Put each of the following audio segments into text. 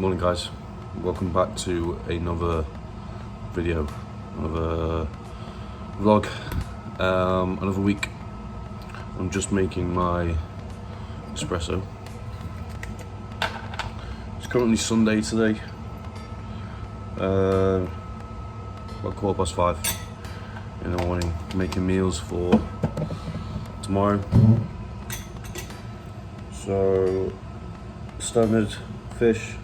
Morning guys, welcome back to another video, another vlog, another week. I'm just making my espresso. It's currently Sunday today, about 5:15 in the morning, making meals for tomorrow. So, standard fish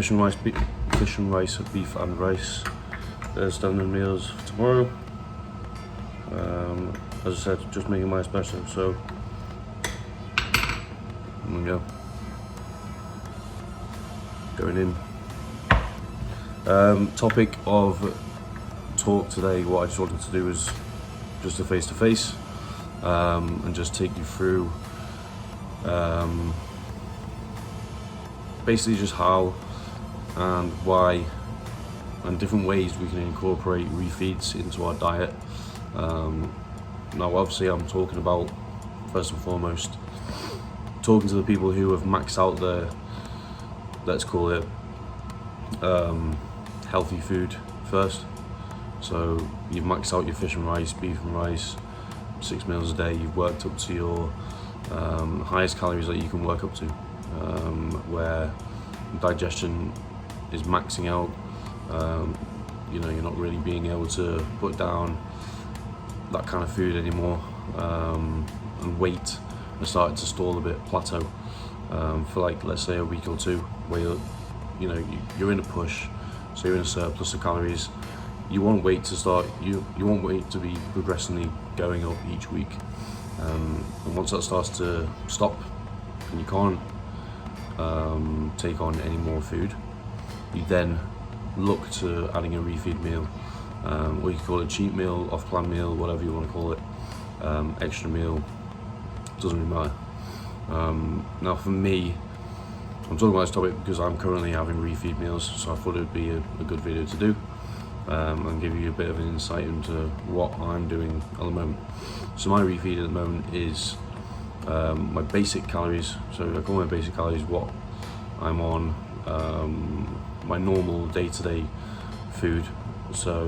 and rice, beef and rice. There's standard meals for tomorrow. As I said, just making my espresso, so there we go. Going in. Topic of talk today, what I just wanted to do was just a face-to-face, and just take you through basically just how and why and different ways we can incorporate refeeds into our diet. Now obviously I'm talking about, first and foremost, talking to the people who have maxed out their, let's call it, healthy food first. So you've maxed out your fish and rice, beef and rice, 6 meals a day. You've worked up to your highest calories that you can work up to, where digestion is maxing out. You're not really being able to put down that kind of food anymore, and weight has started to stall a bit, plateau, for like, let's say, a week or two, where you're in a push, so you're in a surplus of calories. You want weight to start, you want weight to be progressively going up each week, and once that starts to stop and you can't take on any more food, you then look to adding a refeed meal, or you can call it cheat meal, off-plan meal, whatever you want to call it, extra meal, doesn't really matter. Now for me, I'm talking about this topic because I'm currently having refeed meals, so I thought it would be a good video to do, and give you a bit of an insight into what I'm doing at the moment. So my refeed at the moment is my basic calories. So I call my basic calories what I'm on, my normal day-to-day food. So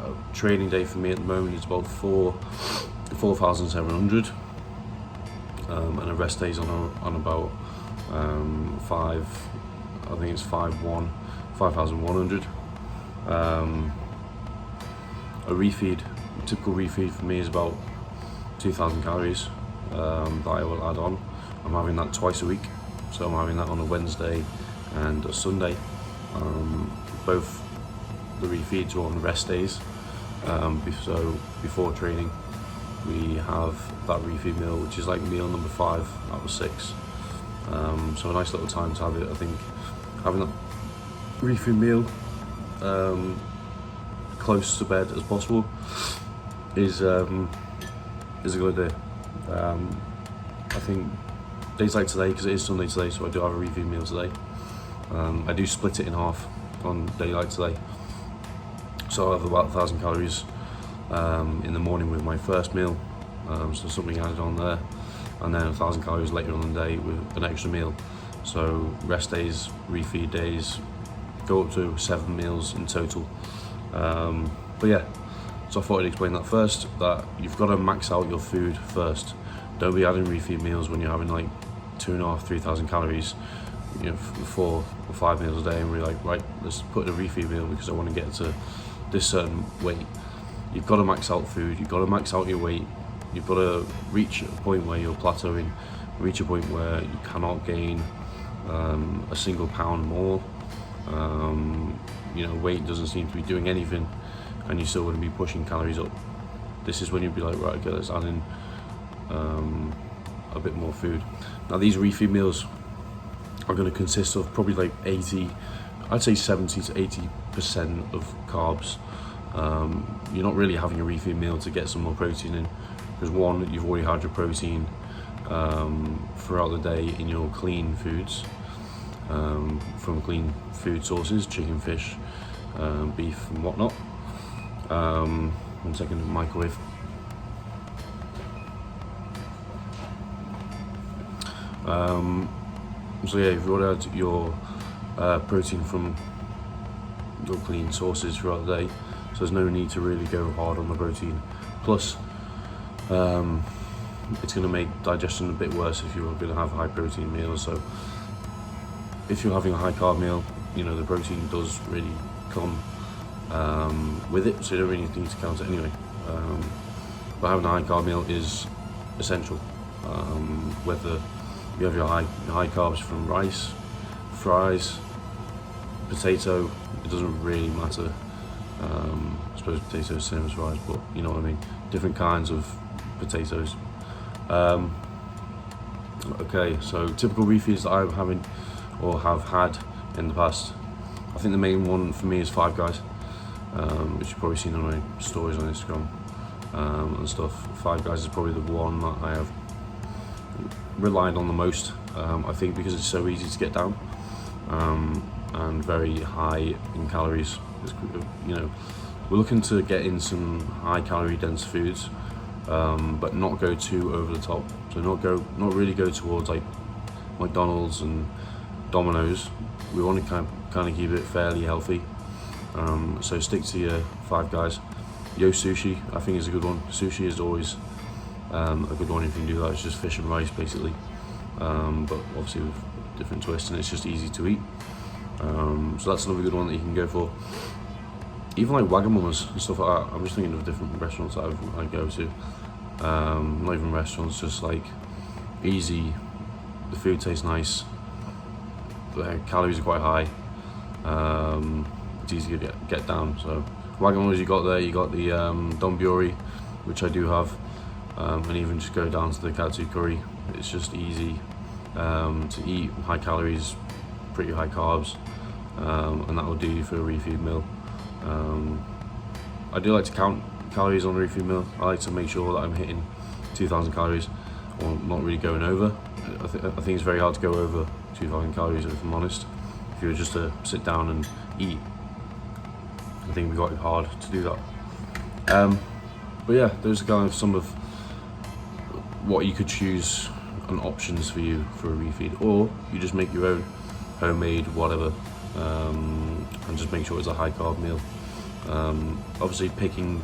a training day for me at the moment is about 4,700, and a rest day is on about 5,100. A refeed, typical refeed for me is about 2,000 calories that I will add on. I'm having that twice a week, so I'm having that on a Wednesday and a Sunday. Both the refeeds are on rest days, so before training we have that refeed meal, which is like meal number 5 out of 6. So a nice little time to have it. I think having that refeed meal close to bed as possible is a good idea. I think days like today, because it is Sunday today, so I do have a refeed meal today. I do split it in half on day like today, so I have about 1,000 calories in the morning with my first meal, so something added on there, and then 1,000 calories later on in the day with an extra meal. So rest days, refeed days, go up to 7 meals in total. But yeah, so I thought I'd explain that first, that you've got to max out your food first. Don't be adding refeed meals when you're having like 2,500-3,000 calories, 4 or 5 meals a day, and we're like, right, let's put in a refeed meal because I want to get to this certain weight. You've got to max out food, you've got to max out your weight, you've got to reach a point where you're plateauing, reach a point where you cannot gain a single pound more. Weight doesn't seem to be doing anything, and you're still going to be pushing calories up. This is when you'd be like, right, okay, let's add in a bit more food. Now these refeed meals are going to consist of probably like 70 to 80% of carbs. You're not really having a refeed meal to get some more protein in, because one, you've already had your protein throughout the day in your clean foods, from clean food sources, chicken, fish, beef and whatnot. 1 second, microwave. So yeah, you've already had your protein from your clean sources throughout the day, so there's no need to really go hard on the protein. Plus, it's going to make digestion a bit worse if you're going to have high protein meals. So if you're having a high carb meal, you know, the protein does really come with it, so you don't really need to count it anyway. But having a high carb meal is essential. Whether you have your high carbs from rice, fries, potato, it doesn't really matter. I suppose potato is the same as fries, but you know what I mean. Different kinds of potatoes. Okay, so typical refeeds that I'm having or have had in the past. I think the main one for me is Five Guys, which you've probably seen on my stories on Instagram and stuff. Five Guys is probably the one that I have relied on the most. I think because it's so easy to get down and very high in calories. It's, you know, we're looking to get in some high calorie dense foods, but not go too over the top. So not really go towards like McDonald's and Domino's. We want to kind of keep it fairly healthy. So stick to your Five Guys. Sushi, I think, is a good one. Sushi is always a good one if you can do that. It's just fish and rice basically, but obviously with different twists, and it's just easy to eat. So that's another good one that you can go for. Even like Wagamamas and stuff like that. I'm just thinking of different restaurants that I go to. Not even restaurants, just like easy. The food tastes nice. The calories are quite high. It's easy to get down. So Wagamamas, you got the donburi, which I do have, and even just go down to the katsu curry. It's just easy to eat, high calories, pretty high carbs, and that will do you for a refeed meal. I do like to count calories on a refeed meal. I like to make sure that I'm hitting 2,000 calories or not really going over. I think it's very hard to go over 2,000 calories, if I'm honest. If you were just to sit down and eat, I think we got it hard to do that. But yeah, those are kind of some of what you could choose and options for you for a refeed, or you just make your own homemade whatever, and just make sure it's a high carb meal. Obviously picking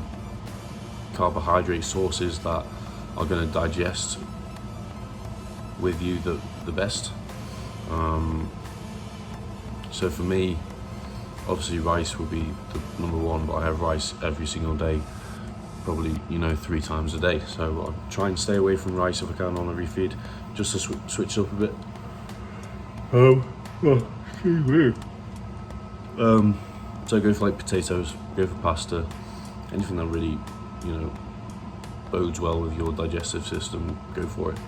carbohydrate sources that are going to digest with you the best. So for me, obviously rice would be the number one, but I have rice every single day, probably 3 times a day. So I'll try and stay away from rice if I can on a refeed, just to switch up a bit. Excuse me. So go for like potatoes, go for pasta, anything that really bodes well with your digestive system, go for it.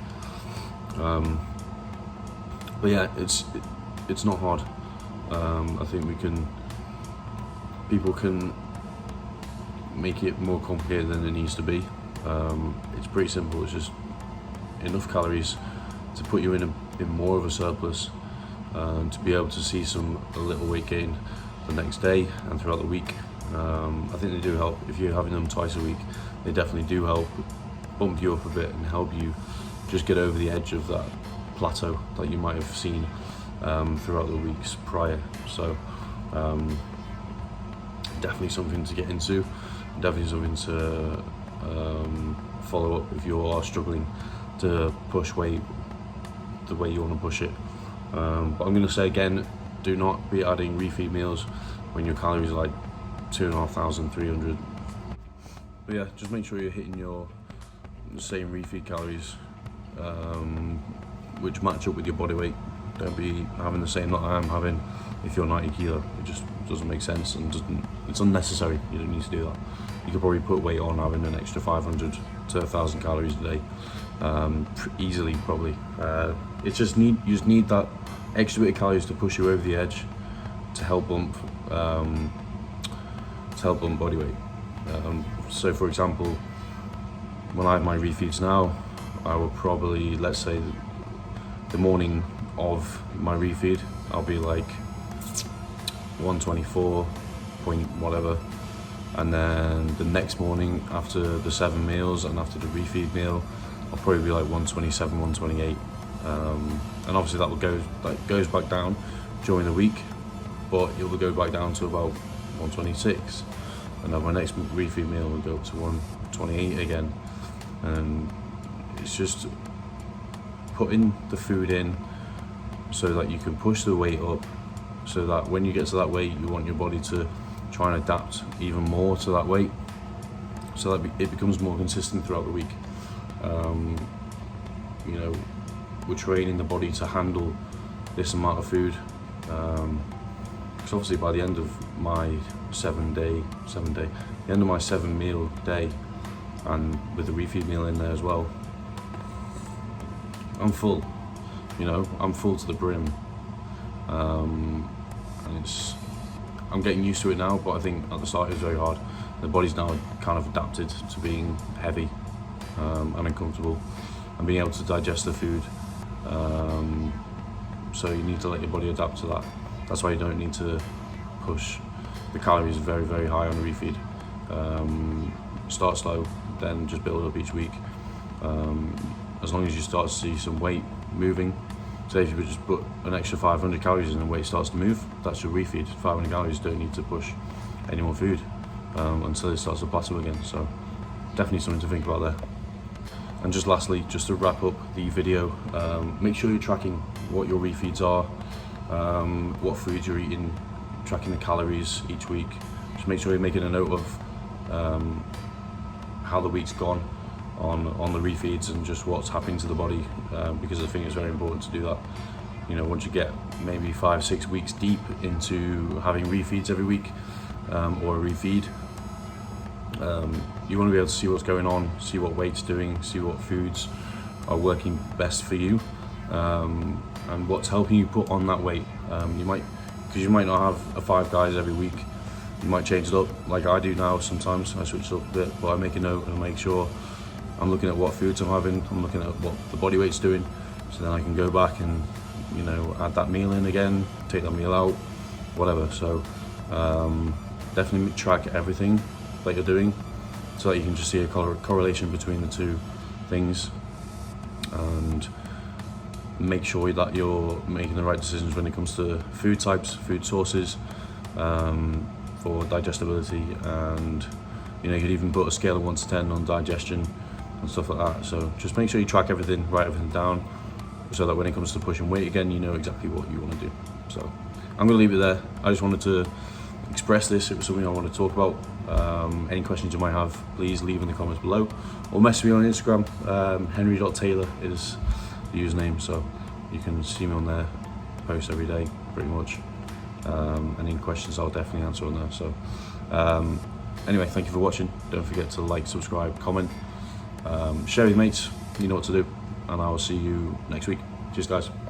But yeah, it's not hard. I think people can make it more complicated than it needs to be. It's pretty simple. It's just enough calories to put you in more of a surplus, to be able to see a little weight gain the next day and throughout the week. I think they do help. If you're having them twice a week, they definitely do help bump you up a bit and help you just get over the edge of that plateau that you might have seen throughout the weeks prior. So definitely something to get into, definitely something to follow up if you are struggling to push weight the way you want to push it. But I'm going to say again, do not be adding refeed meals when your calories are like 2,500, 300. But yeah, just make sure you're hitting your same refeed calories, which match up with your body weight. Don't be having the same that I am having if you're 90 kilo. It just doesn't make sense and it's unnecessary. You don't need to do that. You could probably put weight on having an extra 500 to 1,000 calories a day, easily probably. You just need that extra bit of calories to push you over the edge, to help bump body weight. So for example, when I have my refeeds now, I will probably, let's say the morning of my refeed, I'll be like 124 point whatever, and then the next morning after the 7 meals and after the refeed meal, I'll probably be like 127, 128. and obviously that goes back down during the week, but it will go back down to about 126, and then my next refeed meal will go up to 128 again. And it's just putting the food in so that you can push the weight up, so that when you get to that weight, you want your body to try and adapt even more to that weight, so that it becomes more consistent throughout the week. You know, we're training the body to handle this amount of food, because obviously by the end of my 7 meal day, and with the refeed meal in there as well, I'm full. You know, I'm full to the brim, and I'm getting used to it now, but I think at the start it was very hard. The body's now kind of adapted to being heavy and uncomfortable, and being able to digest the food. So you need to let your body adapt to that. That's why you don't need to push the calories very, very high on the refeed. Start slow, then just build up each week. As long as you start to see some weight moving, say if you would just put an extra 500 calories in and weight starts to move, that's your refeed. 500 calories, don't need to push any more food until it starts to plateau again. So definitely something to think about there. And just lastly, just to wrap up the video, make sure you're tracking what your refeeds are, what foods you're eating, tracking the calories each week. Just make sure you're making a note of how the week's gone on the refeeds and just what's happening to the body, because I think it's very important to do that. You know, once you get maybe 5-6 weeks deep into having refeeds every week, or a refeed, you want to be able to see what's going on, see what weight's doing, see what foods are working best for you, and what's helping you put on that weight. Because you might not have a 5 guys every week, you might change it up like I do now. Sometimes I switch it up a bit, but I make a note and make sure I'm looking at what foods I'm having, I'm looking at what the body weight's doing, so then I can go back and, you know, add that meal in again, take that meal out, whatever. So definitely track everything that you're doing, so that you can just see a correlation between the two things, and make sure that you're making the right decisions when it comes to food types, food sources, for digestibility. And you know, you could even put a scale of 1 to 10 on digestion and stuff like that. So just make sure you track everything, write everything down, so that when it comes to pushing weight again, you know exactly what you want to do. So I'm going to leave it there. I just wanted to express this. It was something I want to talk about. Any questions you might have, please leave in the comments below, or message me on Instagram. Henry.Taylor is the username, so you can see me on there. Post every day pretty much. Any questions I'll definitely answer on there. So anyway, thank you for watching. Don't forget to like, subscribe, comment, share with your mates. You know what to do, and I will see you next week. Cheers guys.